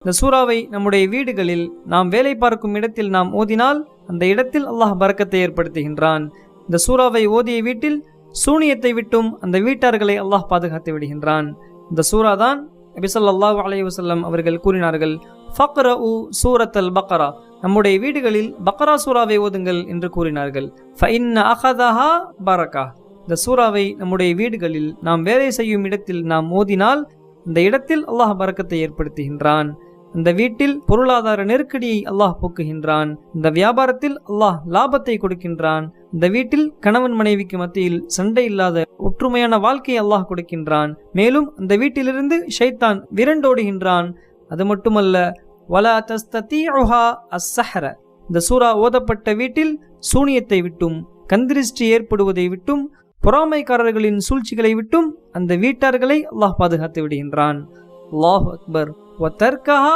இந்த சூறாவை நம்முடைய வீடுகளில் நாம் வேலை பார்க்கும் இடத்தில் நாம் ஓதினால் அந்த இடத்தில் அல்லாஹ் பரக்கத்தை ஏற்படுத்துகின்றான். இந்த சூறாவை ஓதிய வீட்டில் சூனியத்தை விட்டும் அந்த வீட்டார்களை அல்லாஹ் பாதுகாத்து விடுகின்றான். இந்த சூரா தான் நபி ஸல்லல்லாஹு அலைஹி வஸல்லம் அவர்கள் கூறினார்கள், ஃபக்ரஉ சூரத்தல் பக்ரா, நம்முடைய வீடுகளில் பக்ரா சூறாவை ஓதுங்கள் என்று கூறினார்கள். ஃபஇன்ன அகதஹா பரக்கா, இந்த சூறாவை நம்முடைய வீடுகளில் நாம் வேலை செய்யும் இடத்தில் நாம் ஓதினால் இந்த இடத்தில் அல்லாஹ் பரக்கத்தை ஏற்படுத்துகின்றான். இந்த வீட்டில் பொருளாதார நெருக்கடியை அல்லாஹ் போக்குகின்றான். இந்த வியாபாரத்தில் அல்லாஹ் லாபத்தை கொடுக்கின்றான். இந்த வீட்டில் கணவன் மனைவிக்கு மத்தியில் சண்டை இல்லாத ஒற்றுமையான வாழ்க்கையை அல்லாஹ் கொடுக்கின்றான். மேலும் அந்த வீட்டிலிருந்து ஷைத்தான் விரண்டோடுகின்றான். அது மட்டுமல்ல, வலா தஸ்ததீஉஹா அஸ்ஸஹர, இந்த சூரா ஓதப்பட்ட வீட்டில் சூனியத்தை விட்டும் கந்திருஷ்டி ஏற்படுவதை விட்டும் பொறாமைக்காரர்களின் சூழ்ச்சிகளை விட்டும் அந்த வீட்டார்களை அல்லாஹ் பாதுகாத்து விடுகின்றான். அல்லாஹு அக்பர். வதர்கஹா